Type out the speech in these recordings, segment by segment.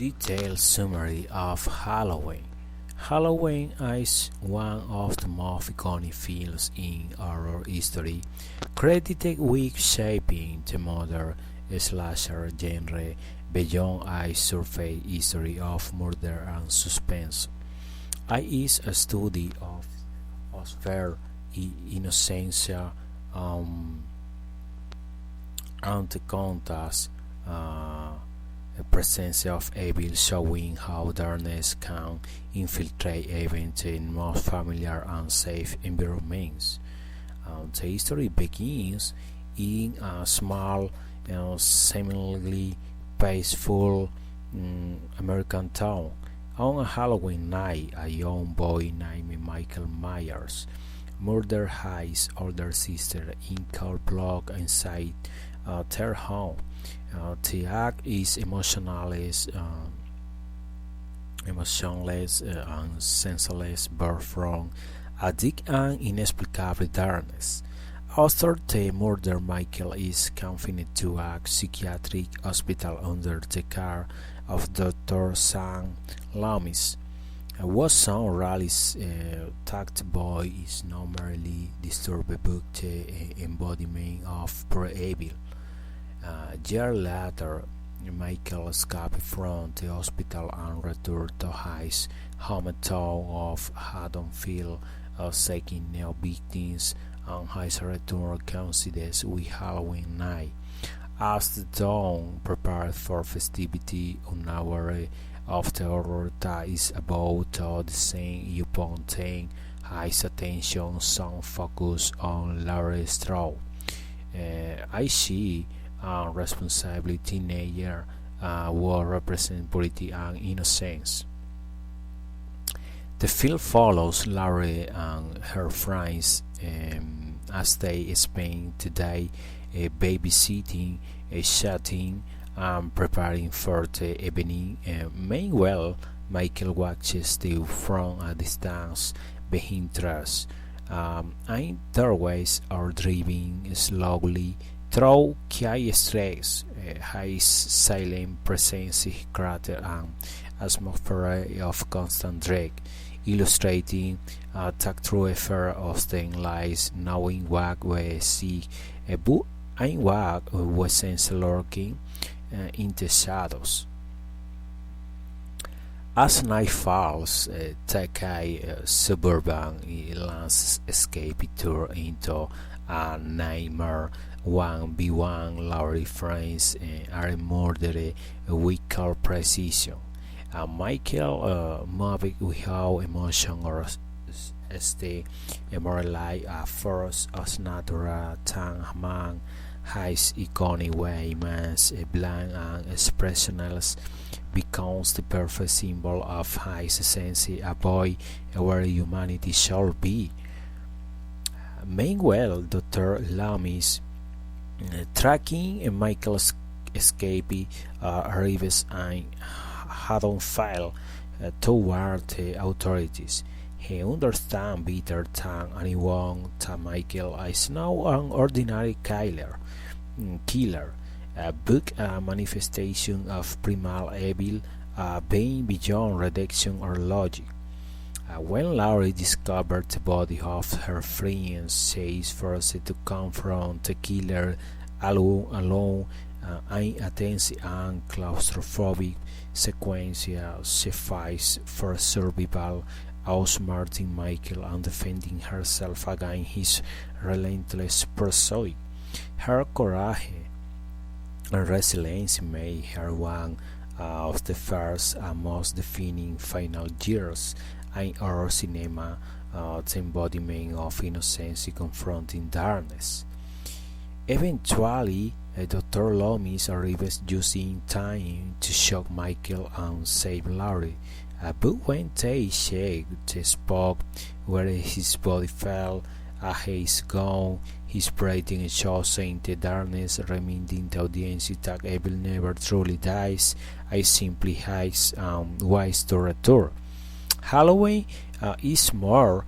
Detailed summary of Halloween. Halloween is one of the most iconic films in horror history, credited with shaping the modern slasher genre beyond its surface history of murder and suspense. It is a study of fear, innocentia, um, and the contest. The presence of evil, showing how darkness can infiltrate even the most familiar and safe environments. The history begins in a small, seemingly peaceful American town. On a Halloween night, a young boy named Michael Myers murdered his older sister in cold blood inside their home. The act is emotionless and senseless, birth from a deep and inexplicable darkness. After the murder, Michael is confined to a psychiatric hospital under the care of Dr. Sam Loomis. What some rallies tact boy is not merely disturbed but the embodiment of pure evil. Year later, Michael escaped from the hospital and returned to his hometown of Haddonfield, seeking new victims, and his return coincides with Halloween night. As the town prepared for festivity, unaware of the horror that is about to descend upon them, his attention soon focused on Laurie Strode. I see responsible teenager will represent purity and innocence. The film follows Laurie and her friends as they spend the day babysitting, chatting, and preparing for the evening. Meanwhile, Michael watches them from a distance behind trust, and their ways are driving slowly through chaos stress. His silent presence created an atmosphere of constant dread, illustrating the true affair of staying lies, knowing what we see, but and what we sense lurking in the shadows. As night falls, take a suburban landscape tour into a nightmare. 1v1 Laurie friends are murdered with cold precision. Michael moved without emotion or stay more like a force as natural than man. His iconic way, man's blank and expressionless, becomes the perfect symbol of his essence, a boy where humanity shall be. Meanwhile, Dr. Loomis, tracking Michael's escape, arrives and Haddonfield toward the authorities. He understands better than anyone that Michael is now an ordinary killer, but a manifestation of primal evil, being beyond reduction or logic. When Laurie discovered the body of her friend, she is forced to confront the killer alone in a tense and claustrophobic sequence suffice for survival, outsmarting Michael and defending herself against his relentless pursuit. Her courage and resilience made her one of the first and most defining final years in horror cinema, the embodiment of innocence confronting darkness. Eventually, Dr. Loomis arrives just in time to shock Michael and save Laurie. But when they check the spot where his body fell, he is gone. His breathing shows in the darkness, reminding the audience that evil never truly dies. I simply has ways to return. Halloween is more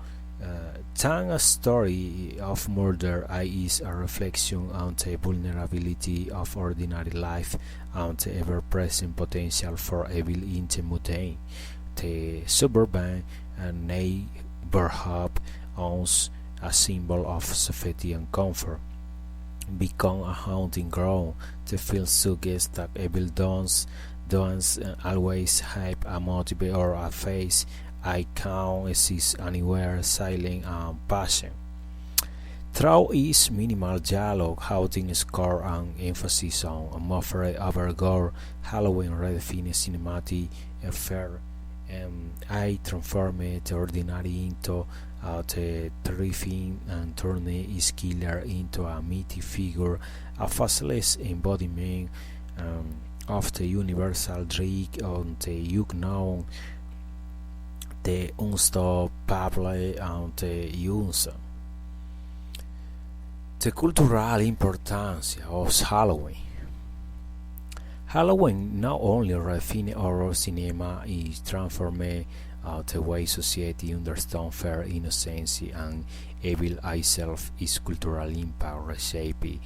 Tang a story of murder is a reflection on the vulnerability of ordinary life and the ever-present potential for evil in the mundane. The suburban neighborhood owns a symbol of safety and comfort, become a haunting ground. The film suggests that evil don't always have a motive or a face. I can exist anywhere, silent and patient. Through its minimal dialogue, haunting score and emphasis on a muffled overgore, Halloween redefines cinematic affair. I transformed the ordinary into the terrifying and turned its killer into a mighty figure, a faceless embodiment of the universal dread of the unknown, the unstoppable and the unseen. The cultural importance of Halloween. Halloween not only refined horror cinema, it transformed the way society understands fair innocence and evil itself. Its cultural impact reshaped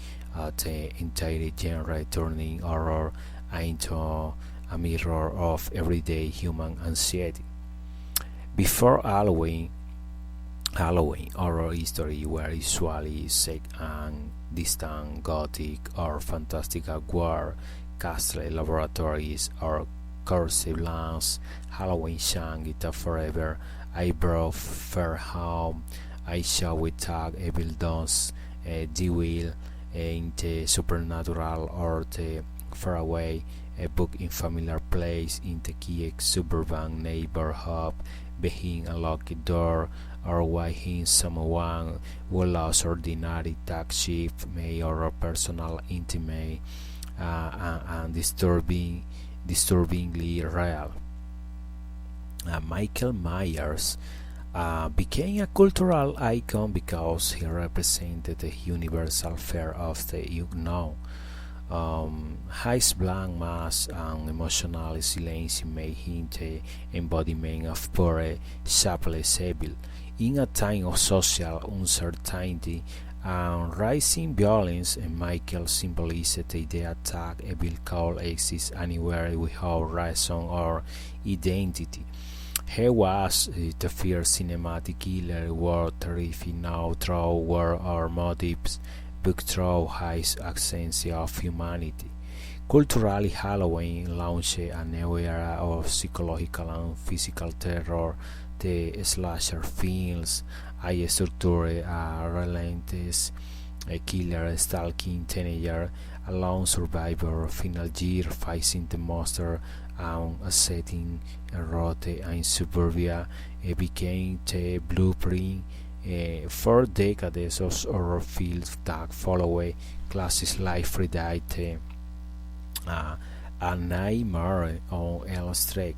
the entire genre, turning horror into a mirror of everyday human anxiety. Before Halloween horror history were usually set and distant, gothic or fantastical war, castle laboratories or cursive lands. Halloween changed it forever. I brought fair home. I shall we tag evil dons, devil in the supernatural or the faraway, a book in familiar place in the key suburban neighborhood, behind a locked door, or waiting someone who lost ordinary tax shift may or personal intimate and disturbingly real. Michael Myers became a cultural icon because he represented the universal fear of the unknown. His blank mask and emotional silence made him the embodiment of pure, shapeless evil. In a time of social uncertainty and rising violence, Michael symbolized the idea that evil could exist anywhere without reason or identity. He was the first cinematic killer who terrified now through word or motives, but through his essence of humanity. Culturally, Halloween launched a new era of psychological and physical terror. The slasher films I structured a relentless killer stalking teenager, a lone survivor final year facing the monster and a setting rote in suburbia. It became the blueprint for decades of horror films that followed classics like Friday the A Nightmare on Elm Street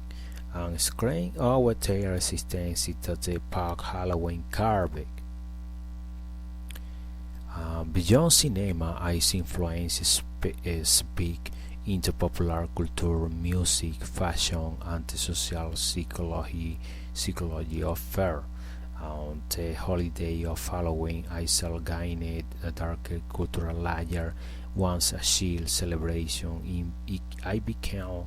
and Scream over their resistance to the Park Halloween carving. Beyond cinema, its influences speak into popular culture, music, fashion, and the social psychology of fear. On the holiday of Halloween, Isle gained a darker cultural layer. Once a chill celebration, I became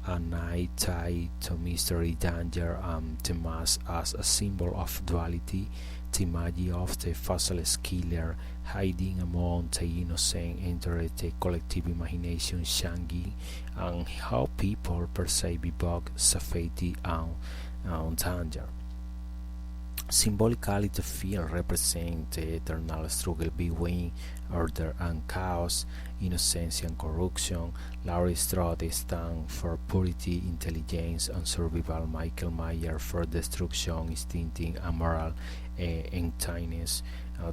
a night tied to mystery, danger, and the mask as a symbol of duality. The magic of the faceless killer hiding among the innocent entered the collective imagination, changing and how people perceive both safety and danger. Symbolically, the film represents the eternal struggle between order and chaos, innocence and corruption. Laurie Strode stands for purity, intelligence, and survival. Michael Myers for destruction, instinct, and moral emptiness.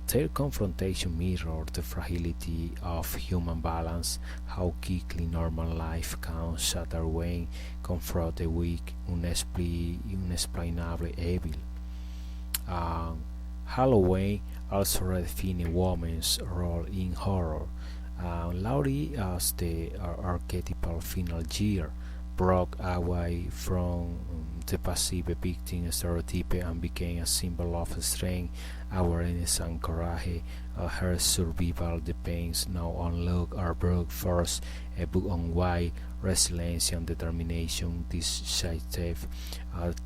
Their confrontation mirrors the fragility of human balance, how quickly normal life can shatter when confronted with unexplainable evil. Halloween also redefined women's role in horror. Laurie as the archetypal final year, broke away from the passive victim stereotype and became a symbol of strength, awareness, and courage. Her survival depends now on luck or brute force, a book on why resilience and determination. This shift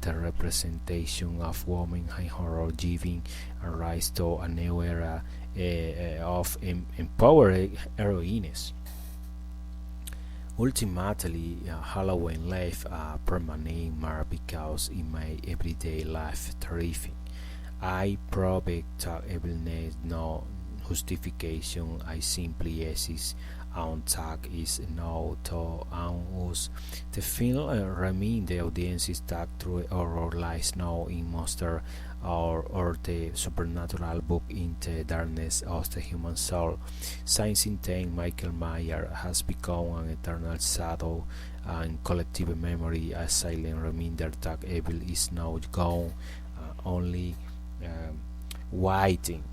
the representation of women in horror, giving a rise to a new era of empowered heroines. Ultimately, Halloween left a permanent mark because it made everyday life terrifying. I proved that evilness no justification. I simply exist. On tag is now to on us. The film remain the audience is tagged through horror lies now in monster or the supernatural book in the darkness of the human soul. Science intent Michael Myers has become an eternal shadow and collective memory, a silent reminder that evil is now gone, only waiting